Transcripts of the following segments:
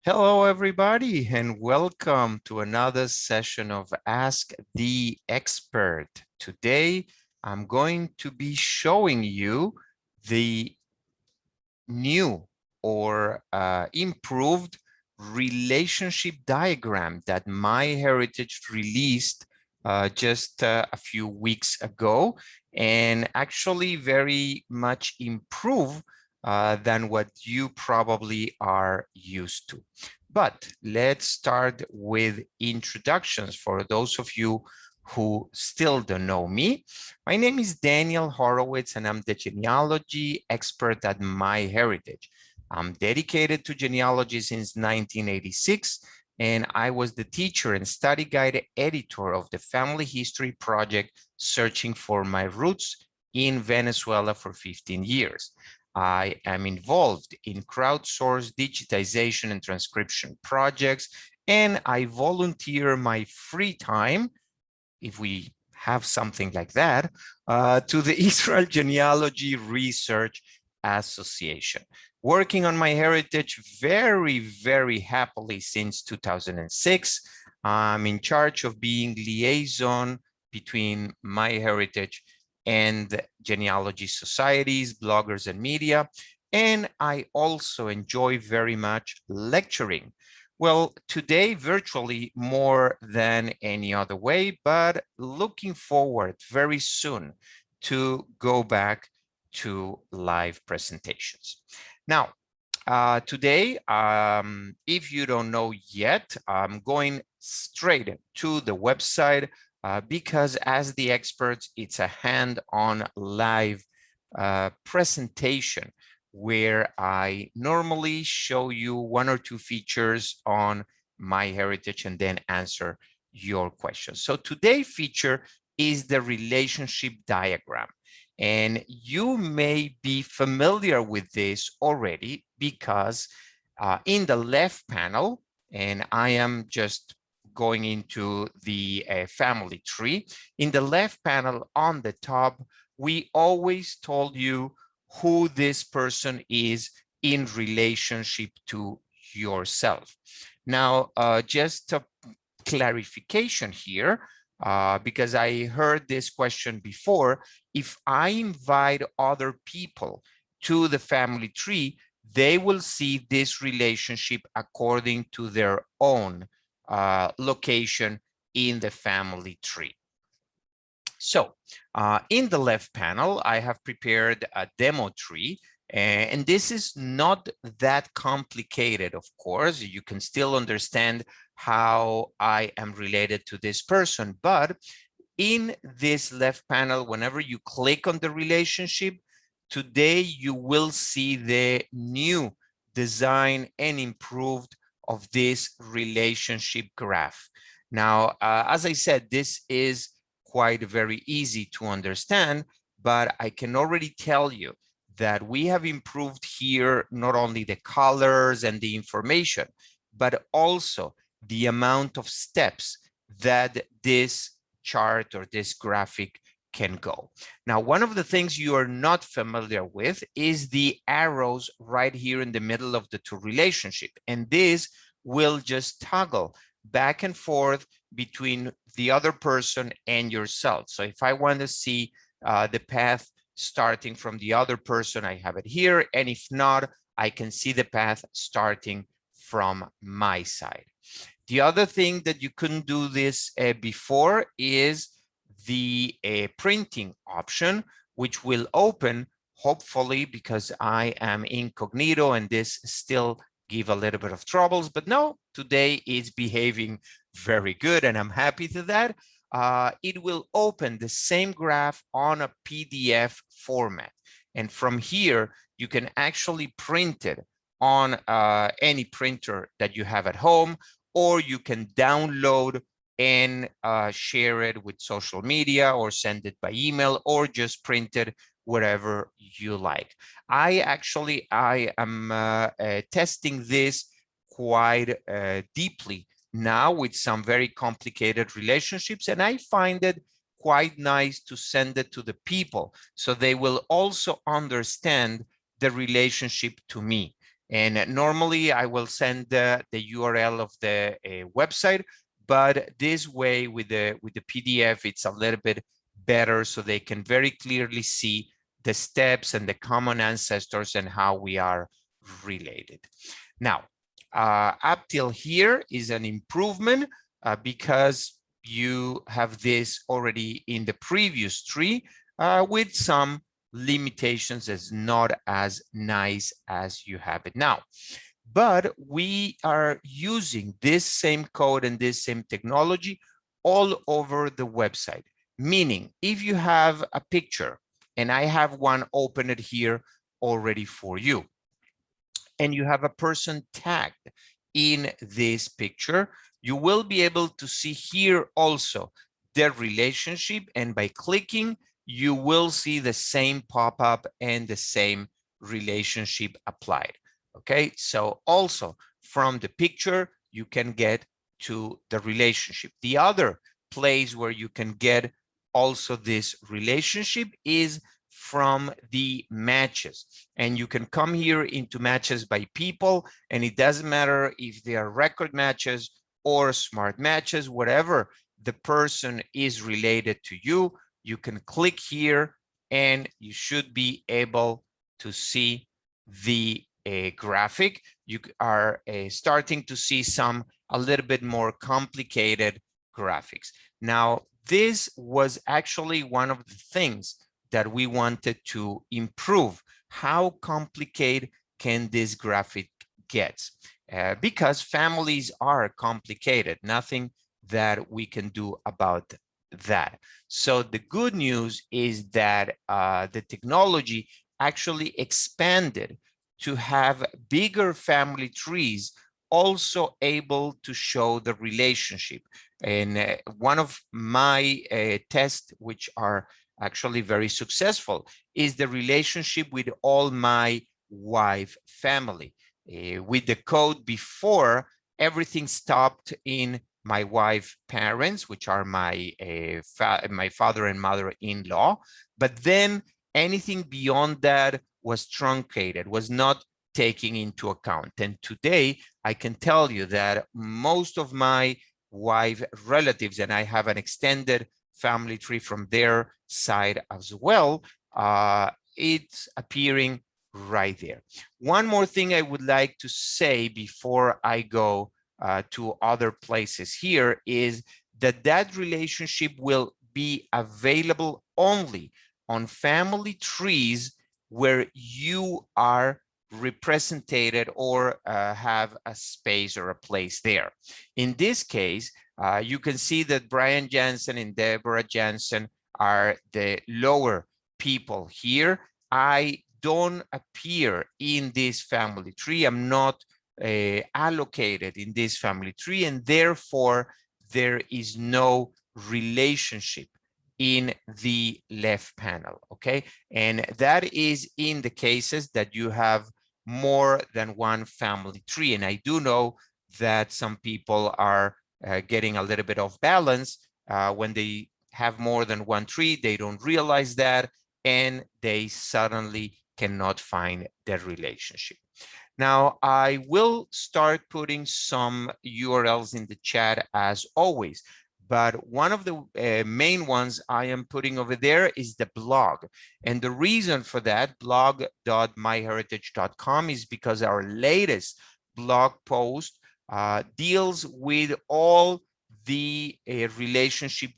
Hello, everybody, and welcome to another session of Ask the Expert. Today, I'm going to be showing you the new or improved relationship diagram that MyHeritage released just a few weeks ago, and actually very much improved than what you probably are used to. But let's start with introductions for those of you who still don't know me. My name is Daniel Horowitz, and I'm the genealogy expert at MyHeritage. I'm dedicated to genealogy since 1986, and I was the teacher and study guide editor of the Family History Project, Searching for My Roots in Venezuela for 15 years. I am involved in crowdsourced digitization and transcription projects, and I volunteer my free time, if we have something like that, to the Israel Genealogy Research Association. Working on MyHeritage very, very happily since 2006. I'm in charge of being liaison between MyHeritage and genealogy societies, bloggers, and media. And I also enjoy very much lecturing. Well, today, virtually more than any other way, but looking forward very soon to go back to live presentations. Now, today, if you don't know yet, I'm going straight to the website because as the experts, it's a hand-on live presentation where I normally show you one or two features on MyHeritage and then answer your questions. So today's feature is the relationship diagram. And you may be familiar with this already because in the left panel, and I am just going into the family tree, in the left panel on the top, we always told you who this person is in relationship to yourself. Now, just a clarification here, because I heard this question before. If I invite other people to the family tree, they will see this relationship according to their own location in the family tree. So in the left panel, I have prepared a demo tree, and this is not that complicated, of course. You can still understand how I am related to this person, but in this left panel, whenever you click on the relationship, today you will see the new design and improved of this relationship graph. Now, as I said, this is quite very easy to understand, but I can already tell you that we have improved here not only the colors and the information, but also the amount of steps that this chart or this graphic can go. Now, one of the things you are not familiar with is the arrows right here in the middle of the two relationship, and this will just toggle back and forth between the other person and yourself. So if I want to see the path starting from the other person, I have it here. And if not, I can see the path starting from my side. The other thing that you couldn't do this before is the printing option, which will open, hopefully, because I am incognito and this still give a little bit of troubles, but no, today it's behaving very good and I'm happy to that. It will open the same graph on a PDF format. And from here, you can actually print it on any printer that you have at home, or you can download and share it with social media or send it by email or just print it wherever you like. I am testing this quite deeply now with some very complicated relationships, and I find it quite nice to send it to the people so they will also understand the relationship to me. And normally I will send the URL of the website, but this way with the PDF, it's a little bit better, so they can very clearly see the steps and the common ancestors and how we are related. Now, up till here is an improvement because you have this already in the previous tree with some limitations. It's not as nice as you have it now. But we are using this same code and this same technology all over the website. Meaning, if you have a picture, and I have one open it here already for you, and you have a person tagged in this picture, you will be able to see here also their relationship, and by clicking, you will see the same pop-up and the same relationship applied. Okay, so also from the picture, you can get to the relationship. The other place where you can get also this relationship is from the matches, and you can come here into matches by people, and it doesn't matter if they are record matches or smart matches, whatever the person is related to you, you can click here and you should be able to see the graphic. You are starting to see some a little bit more complicated graphics. Now, this was actually one of the things that we wanted to improve. How complicated can this graphic get? Because families are complicated, nothing that we can do about that. So the good news is that the technology actually expanded to have bigger family trees, also able to show the relationship. And one of my tests, which are actually very successful, is the relationship with all my wife family. With the code before, everything stopped in my wife parents, which are my father and mother-in-law, but then anything beyond that was truncated, was not taking into account. And today I can tell you that most of my wife relatives, and I have an extended family tree from their side as well, it's appearing right there. One more thing I would like to say before I go to other places here is that that relationship will be available only on family trees where you are represented or have a space or a place there. In this case, you can see that Brian Jansen and Deborah Jansen are the lower people here. I don't appear in this family tree. I'm not allocated in this family tree, and therefore there is no relationship in the left panel, okay? And that is in the cases that you have more than one family tree. And I do know that some people are getting a little bit off balance when they have more than one tree. They don't realize that, and they suddenly cannot find their relationship. Now, I will start putting some URLs in the chat as always, but one of the main ones I am putting over there is the blog. And the reason for that, blog.myheritage.com, is because our latest blog post deals with all the relationship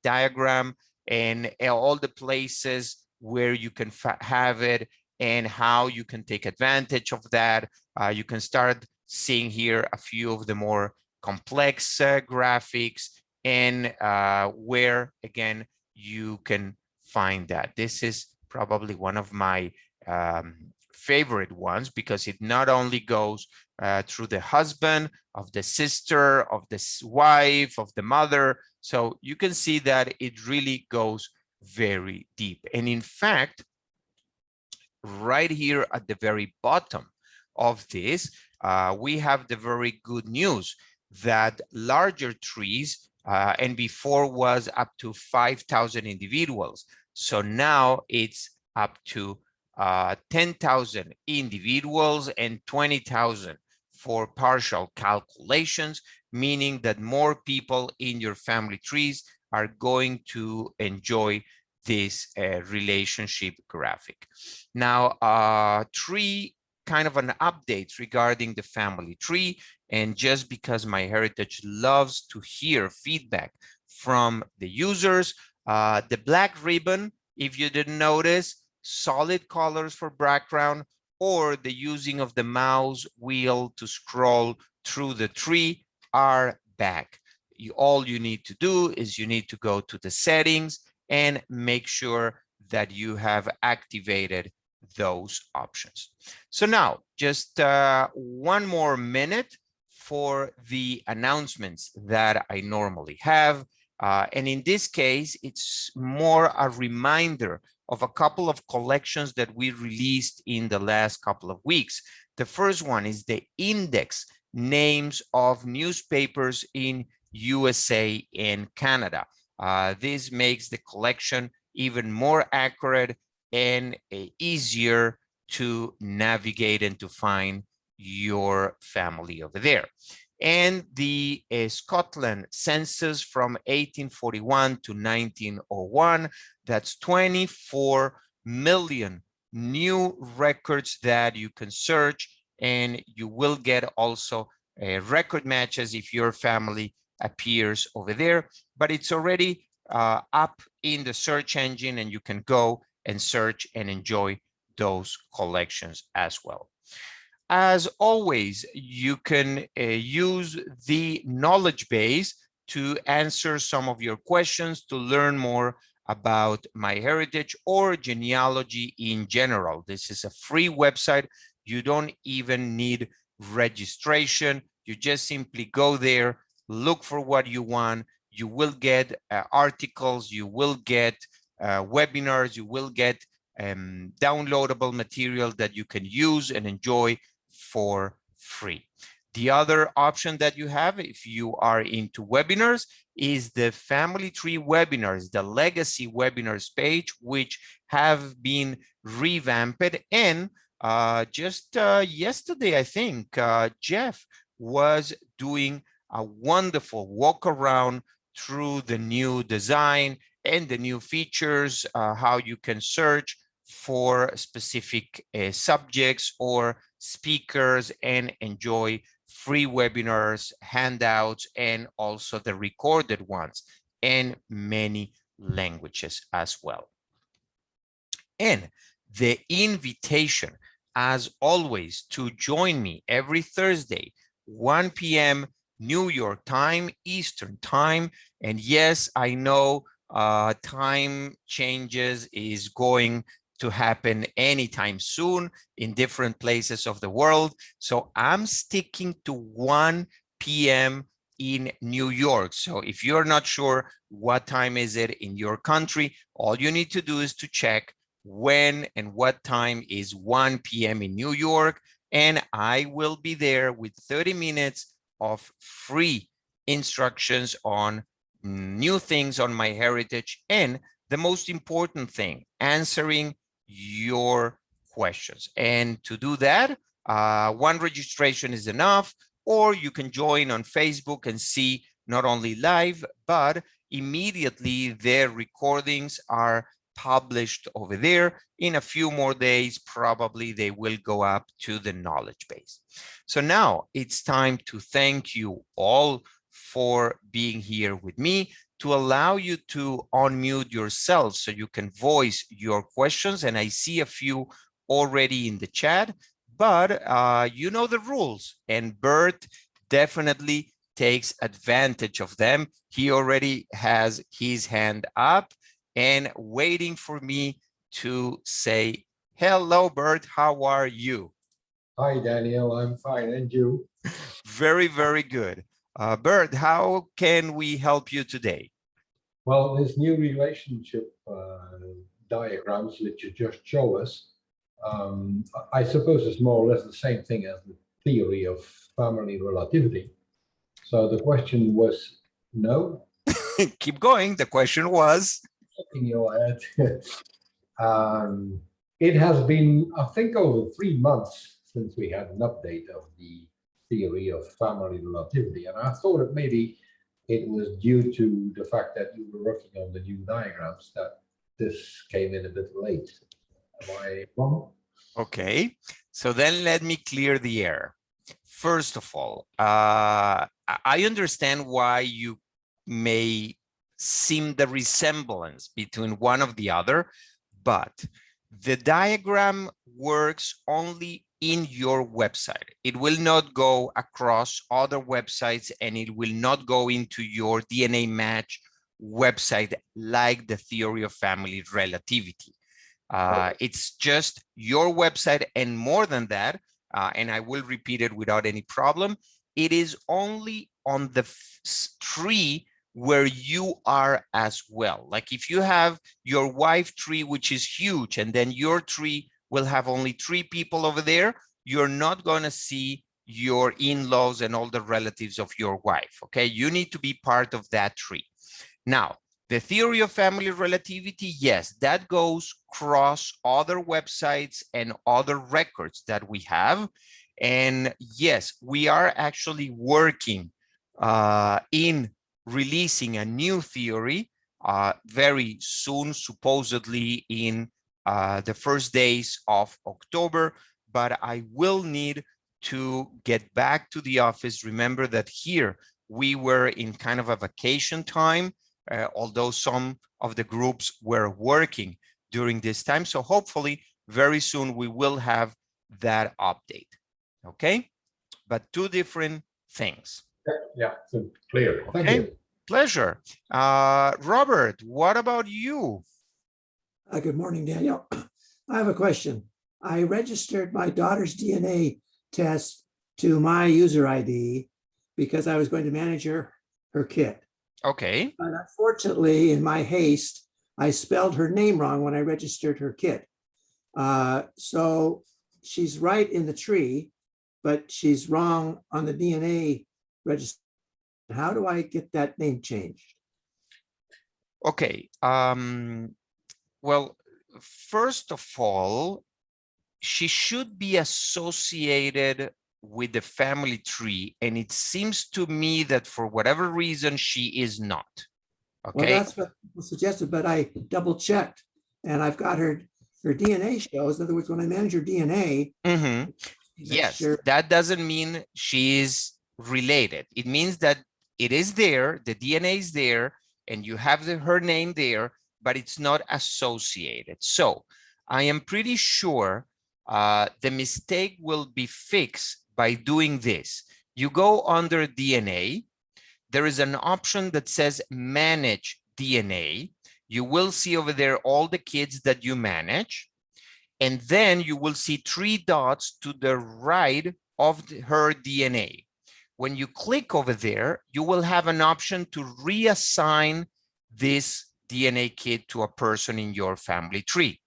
diagram and all the places where you can have it and how you can take advantage of that. You can start seeing here a few of the more complex graphics and where, again, you can find that. This is probably one of my favorite ones because it not only goes through the husband, of the sister, of the wife, of the mother. So you can see that it really goes very deep. And in fact, right here at the very bottom of this, we have the very good news that larger trees, and before was up to 5,000 individuals. So now it's up to 10,000 individuals and 20,000 for partial calculations, meaning that more people in your family trees are going to enjoy this relationship graphic. Now, three kind of an updates regarding the family tree. And just because MyHeritage loves to hear feedback from the users, the black ribbon, if you didn't notice, solid colors for background, or the using of the mouse wheel to scroll through the tree are back. All you need to do is you need to go to the settings and make sure that you have activated those options. So now just one more minute for the announcements that I normally have. And in this case, it's more a reminder of a couple of collections that we released in the last couple of weeks. The first one is the index names of newspapers in USA and Canada. This makes the collection even more accurate and easier to navigate and to find your family over there. And the Scotland census from 1841 to 1901, that's 24 million new records that you can search, and you will get also record matches if your family appears over there, but it's already up in the search engine, and you can go and search and enjoy those collections as well. As always, you can use the knowledge base to answer some of your questions, to learn more about MyHeritage or genealogy in general. This is a free website. You don't even need registration. You just simply go there, look for what you want. You will get articles, you will get webinars, you will get downloadable material that you can use and enjoy for free. The other option that you have, if you are into webinars, is the Family Tree webinars, the legacy webinars page, which have been revamped. And just yesterday, I think, Jeff was doing a wonderful walk around through the new design and the new features, how you can search for specific subjects or speakers and enjoy free webinars, handouts, and also the recorded ones, and many languages as well. And the invitation, as always, to join me every Thursday, 1 p.m. New York time, Eastern time. And yes, I know time changes is going to happen anytime soon in different places of the world. So I'm sticking to 1 p.m. in New York. So if you're not sure what time is it in your country, all you need to do is to check when and what time is 1 p.m. in New York. And I will be there with 30 minutes of free instructions on new things on MyHeritage, and the most important thing, answering your questions. And to do that, one registration is enough, or you can join on Facebook and see not only live, but immediately their recordings are published over there. In a few more days, probably they will go up to the knowledge base. So now it's time to thank you all for being here with me, to allow you to unmute yourself so you can voice your questions. And I see a few already in the chat, but you know the rules, and Bert definitely takes advantage of them. He already has his hand up and waiting for me to say, hello, Bert, how are you? Hi, Daniel, I'm fine, and you? Very, very good. Bert, how can we help you today? Well, this new relationship diagrams that you just show us, I suppose it's more or less the same thing as the theory of family relativity. So the question was, no? Keep going. The question was? In your head. It has been, I think, over 3 months since we had an update of the theory of family relativity. And I thought that maybe it was due to the fact that you were working on the new diagrams that this came in a bit late. Am I wrong? Okay, so then let me clear the air. First of all, I understand why you may seem the resemblance between one of the other, but the diagram works only in your website. It will not go across other websites, and it will not go into your DNA match website like the theory of family relativity. It's just your website, and more than that, and I will repeat it without any problem, it is only on the tree where you are as well. Like if you have your wife tree, which is huge, and then your tree will have only 3 people over there, you're not going to see your in-laws and all the relatives of your wife. Okay, you need to be part of that tree. Now, the theory of family relativity, yes, that goes across other websites and other records that we have. And yes, we are actually working in releasing a new theory very soon, supposedly in the first days of October, but I will need to get back to the office. Remember that here we were in kind of a vacation time, although some of the groups were working during this time. So hopefully very soon we will have that update. Okay, but 2 different things. Yeah, so clear. Thank Okay, you. pleasure. Robert, what about you? Good morning, Daniel. I have a question. I registered my daughter's DNA test to my user ID because I was going to manage her kit. Okay. But unfortunately, in my haste, I spelled her name wrong when I registered her kit. So she's right in the tree, but she's wrong on the DNA register. How do I get that name changed? Okay. Well, first of all, she should be associated with the family tree, and it seems to me that for whatever reason she is not. Okay. Well, that's what people suggested, but I double checked, and I've got her DNA shows. In other words, when I manage her DNA, yes, sure. that doesn't mean she is related. It means that it is there, the DNA is there, and you have her name there, but it's not associated. So I am pretty sure the mistake will be fixed by doing this. You go under DNA. There is an option that says manage DNA. You will see over there all the kids that you manage. And then you will see 3 dots to the right of her DNA. When you click over there, you will have an option to reassign this DNA kit to a person in your family tree.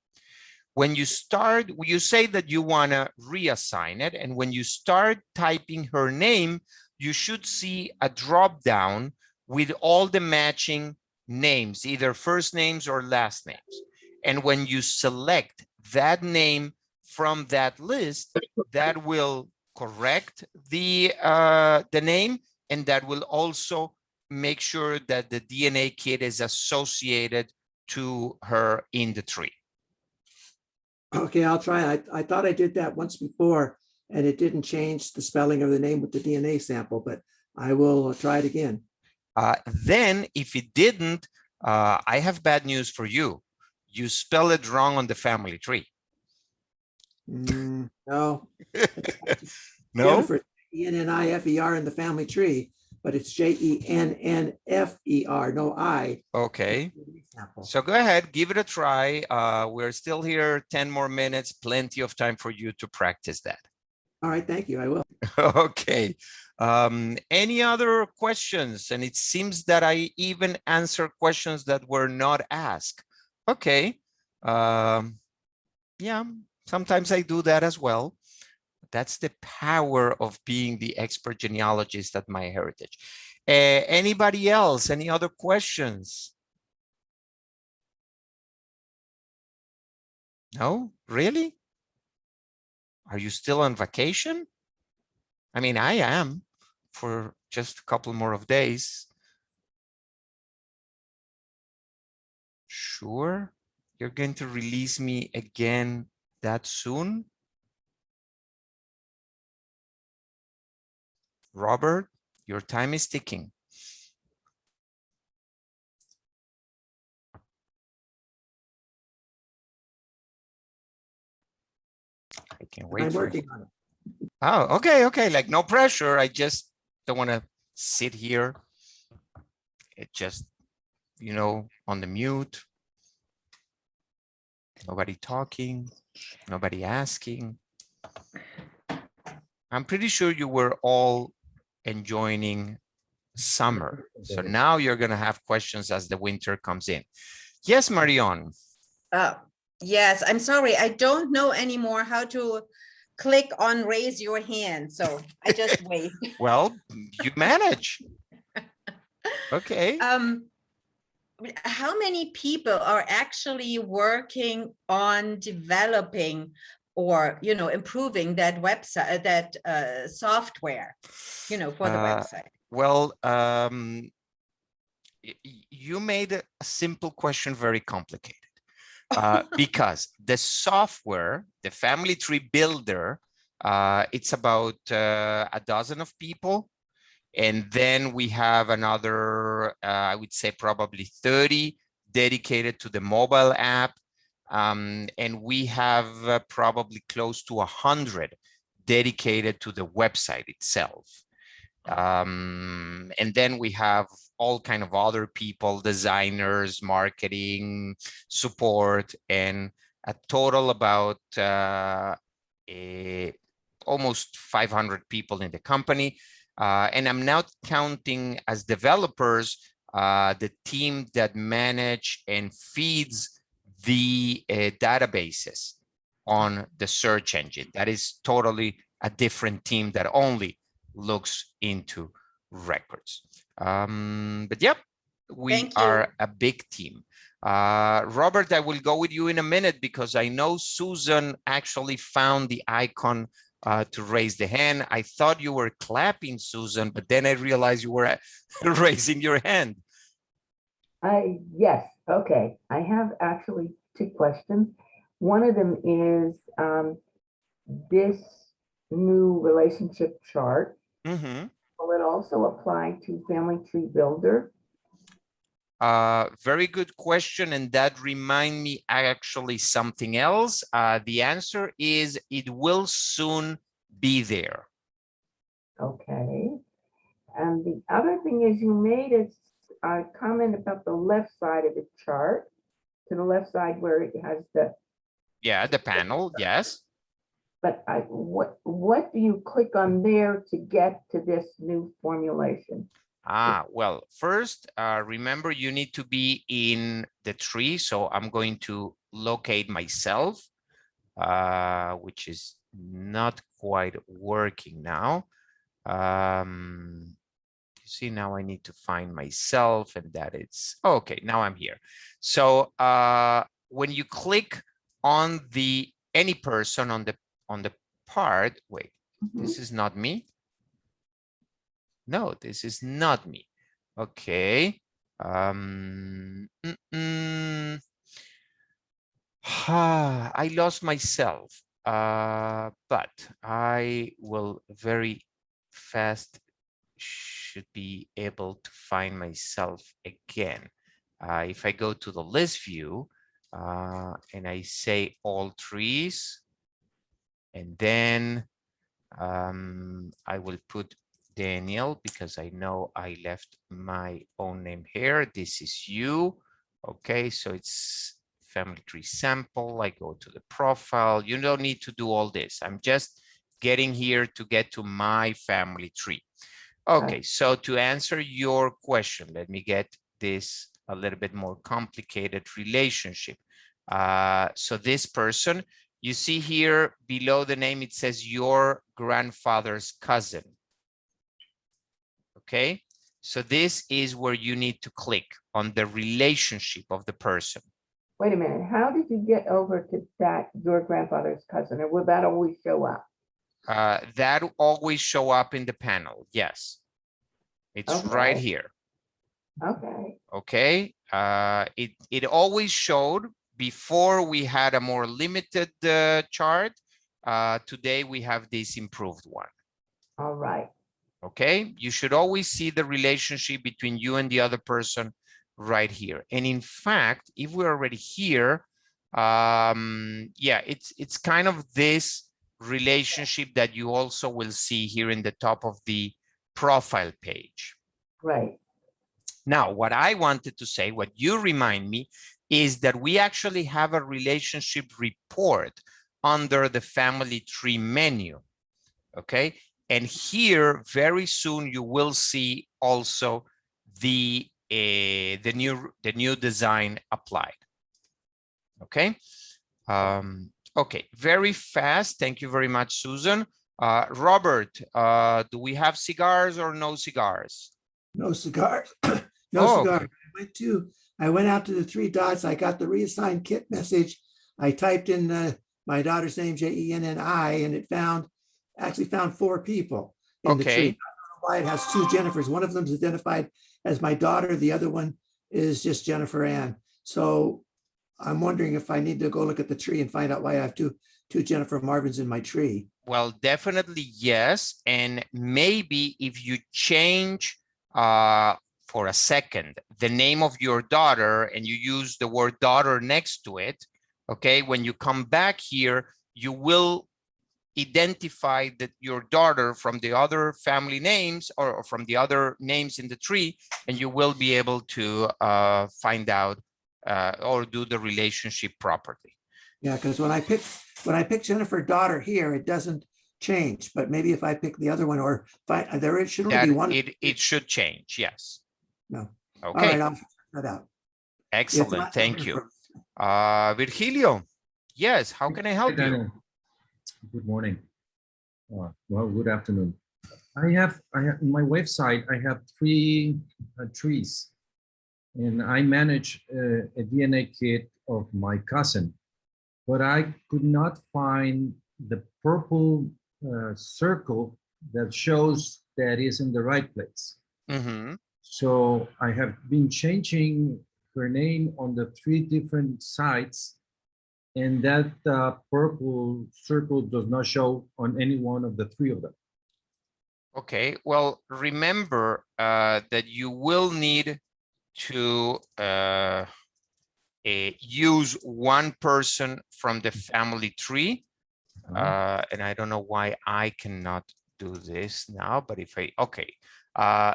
When you start, you say that you want to reassign it. And when you start typing her name, you should see a drop down with all the matching names, either first names or last names. And when you select that name from that list, that will correct the name, and that will also make sure that the DNA kit is associated to her in the tree. Okay, I'll try. I thought I did that once before, and it didn't change the spelling of the name with the DNA sample, but I will try it again. Then if it didn't, I have bad news for you. You spell it wrong on the family tree. No. No? Jennifer, Ennifer in the family tree, but it's Jennfer, no I. Okay. So go ahead, give it a try. We're still here 10 more minutes, plenty of time for you to practice that. All right, thank you, I will. Okay. Any other questions? And it seems that I even answer questions that were not asked. Okay. Yeah, sometimes I do that as well. That's the power of being the expert genealogist at MyHeritage. Anybody else? Any other questions? No, really? Are you still on vacation? I mean, I am for just a couple more of days. Sure, you're going to release me again that soon? Robert, your time is ticking. I can't wait I'm for working on it. Oh, okay, okay. Like no pressure. I just don't want to sit here. It just, you know, on the mute. Nobody talking, nobody asking. I'm pretty sure you were all enjoying summer. So now you're going to have questions as the winter comes in. Yes, Marion. Yes, I'm sorry. I don't know anymore how to click on raise your hand. So I just wait. Well, you manage. Okay. How many people are actually working on developing or, you know, improving that website, that software, you know, for the website? Well, you made a simple question very complicated. Because the software, the family tree builder, it's about a dozen of people. And then we have another, I would say probably 30 dedicated to the mobile app. And we have probably close to 100 dedicated to the website itself. And then we have all kind of other people, designers, marketing, support, and a total about almost 500 people in the company. And I'm now counting as developers the team that manage and feeds the databases on the search engine. That is totally a different team that only looks into records. But yep, we are a big team. Robert, I will go with you in a minute because I know Susan actually found the icon to raise the hand. I thought you were clapping, Susan, but then I realized you were raising your hand. Yes, okay. I have actually two questions. One of them is this new relationship chart. Will it also apply to Family Tree Builder? Very good question. And that remind me actually something else. The answer is it will soon be there. Okay. And the other thing is you made a comment about the left side of the chart, to the left side where it has the... Yeah, the panel, yes. But what do you click on there to get to this new formulation? Well, first, remember you need to be in the tree. So I'm going to locate myself, which is not quite working now. You see, now I need to find myself, and that it's okay. Now I'm here. So when you click on any person on the part, wait, this is not me. No, this is not me. Okay. I lost myself, but I will very fast should be able to find myself again. If I go to the list view and I say all trees, and then I will put Daniel because I know I left my own name here. This is you. Okay, so it's family tree sample. I go to the profile. You don't need to do all this. I'm just getting here to get to my family tree. Okay, so to answer your question, let me get this a little bit more complicated relationship. So this person, you see here below the name, it says your grandfather's cousin. Okay, so this is where you need to click on the relationship of the person. Wait a minute, how did you get over to that, your grandfather's cousin, or will that always show up? That always show up in the panel. Yes. It's right Okay. here. Okay, Okay. It always showed before. We had a more limited chart. Today we have this improved one. all right. Okay. You should always see the relationship between you and the other person right here. And in fact, if we're already here, yeah, it's kind of this relationship that you also will see here in the top of the profile page. Right. Now, what I wanted to say, what you remind me, is that we actually have a relationship report under the family tree menu. Okay. And here, very soon, you will see also the new design applied. Okay. Okay, very fast. Thank you very much, Susan. Robert, do we have cigars or no cigars? No cigars. No Oh, cigar. okay. I went out to the three dots. I got the reassigned kit message. I typed in my daughter's name, Jenni, and it actually found 4 people in the tree. I Okay. don't know why it has 2 Jennifers. One of them is identified as my daughter. The other one is just Jennifer Ann. So I'm wondering if I need to go look at the tree and find out why I have two Jennifer Marvins in my tree. Well, definitely yes. And maybe if you change for a second the name of your daughter and you use the word daughter next to it, okay, when you come back here, you will identify that your daughter from the other family names or from the other names in the tree, and you will be able to find out or do the relationship properly. Yeah, because when I pick Jennifer daughter here, it doesn't change. But maybe if I pick the other one, or there should only be one. It should change. Yes. No. Okay. All right, I'll figure that out. Excellent. Thank you. Virgilio, yes, how can I help you? Good morning. Well, good afternoon. I have in my website, I have 3 trees, and I manage a DNA kit of my cousin, but I could not find the purple circle that shows that is in the right place. Mm-hmm. So I have been changing her name on the 3 different sites, and that purple circle does not show on any one of the 3 of them. Okay, well, remember that you will need to use one person from the family tree. And I don't know why I cannot do this now, but if I, okay.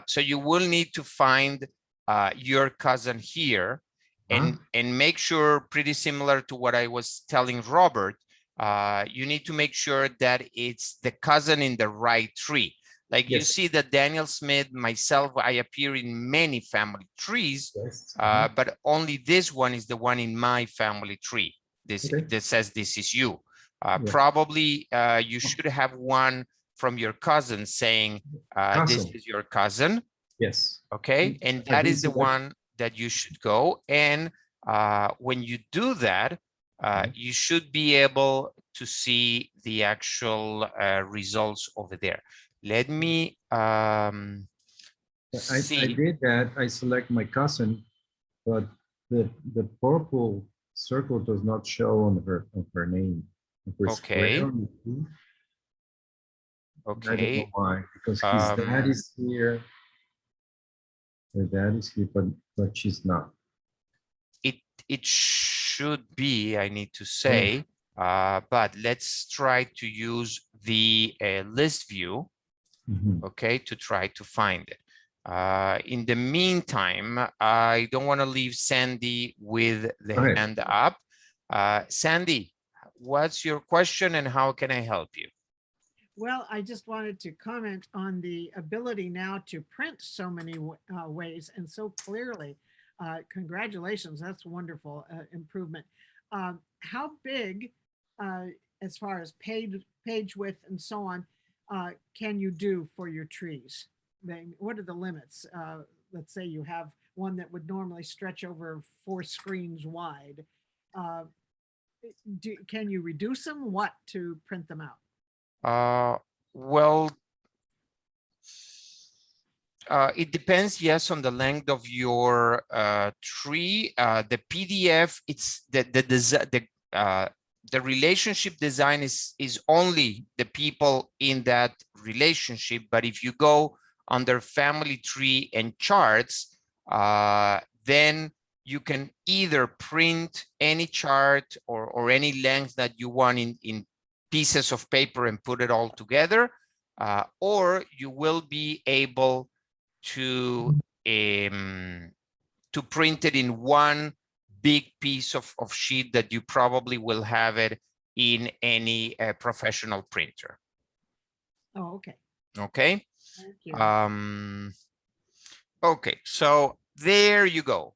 So you will need to find your cousin here and make sure, pretty similar to what I was telling Robert, you need to make sure that it's the cousin in the right tree. Like you see that Daniel Smith, myself, I appear in many family trees, but only this one is the one in my family tree. This that says this is you. Probably you should have one from your cousin saying this is your cousin. Yes. Okay, and that is the one that you should go. And when you do that, you should be able to see the actual results over there. Let me see. I did that. I select my cousin, but the purple circle does not show on her name. Okay. Okay. I don't know why, because his dad is here. Her dad is here, but she's not. It should be, I need to say, but let's try to use the list view. Okay, to try to find it. In the meantime, I don't want to leave Sandy with the hand up. Sandy, what's your question and how can I help you? Well, I just wanted to comment on the ability now to print so many ways and so clearly. Congratulations, that's wonderful improvement. How big, as far as page width and so on, can you do for your trees? What are the limits? Let's say you have one that would normally stretch over 4 screens wide. can you reduce them? What to print them out? Well, it depends, yes, on the length of your tree. The PDF, it's the relationship design is only the people in that relationship. But if you go under family tree and charts, then you can either print any chart or any length that you want in pieces of paper and put it all together, or you will be able to print it in one big piece of sheet that you probably will have it in any professional printer. Oh, okay. Okay. Thank you. Okay, so there you go.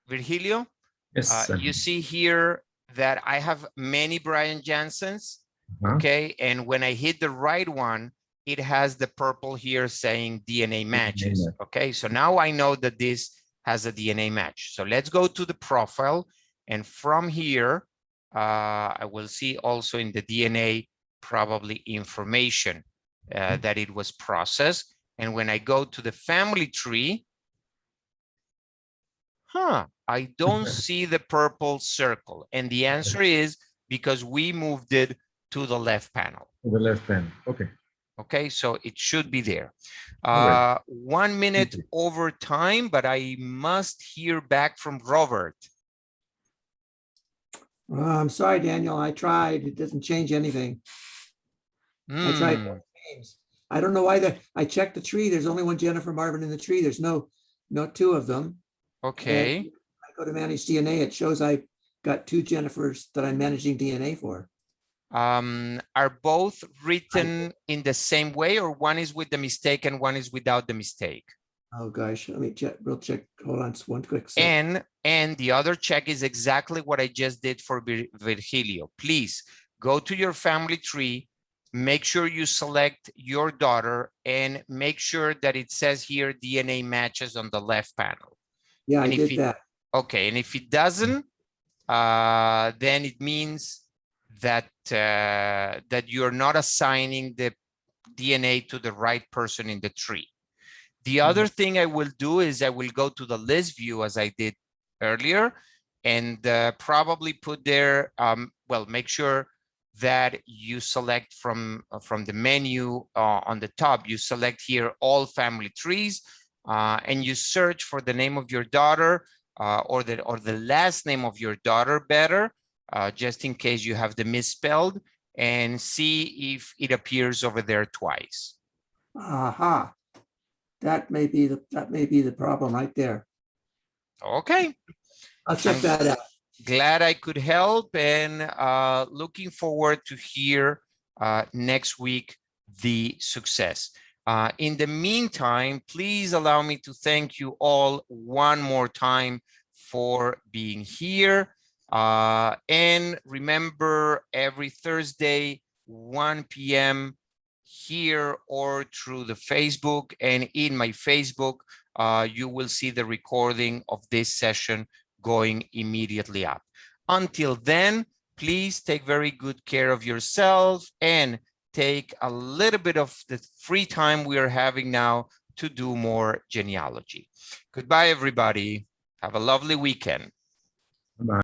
Virgilio, Yes. you see here that I have many Brian Jansens. Uh-huh. Okay, and when I hit the right one, it has the purple here saying DNA matches. Okay, so now I know that this has a DNA match. So let's go to the profile, and from here, I will see also in the DNA probably information that it was processed. And when I go to the family tree, I don't see the purple circle. And the answer is because we moved it to the left panel. The left hand. Okay. Okay, so it should be there. All right. 1 minute over time, but I must hear back from Robert. I'm sorry, Daniel. I tried. It doesn't change anything. I tried both names. I don't know why I checked the tree. There's only one Jennifer Marvin in the tree. There's no two of them. Okay. And I go to manage DNA. It shows I got 2 Jennifers that I'm managing DNA for. Are both written in the same way, or one is with the mistake and one is without the mistake? Oh gosh, let me check. We'll check. Hold on, one quick second. And the other check is exactly what I just did for Virgilio. Please go to your family tree, make sure you select your daughter, and make sure that it says here DNA matches on the left panel. Yeah, and I did that. Okay, and if it doesn't, then it means that that you're not assigning the DNA to the right person in the tree. The other thing I will do is I will go to the list view as I did earlier, and probably put there, well, make sure that you select from the menu on the top, you select here all family trees, and you search for the name of your daughter, or the last name of your daughter better, just in case you have the misspelled, and see if it appears over there twice. Aha. That may be the problem right there. Okay. I'll check that out. Glad I could help, and looking forward to hear next week the success. In the meantime, please allow me to thank you all one more time for being here. And remember, every Thursday, 1 p.m. here or through the Facebook, and in my Facebook, you will see the recording of this session going immediately up. Until then, please take very good care of yourself and take a little bit of the free time we are having now to do more genealogy. Goodbye, everybody. Have a lovely weekend. Bye.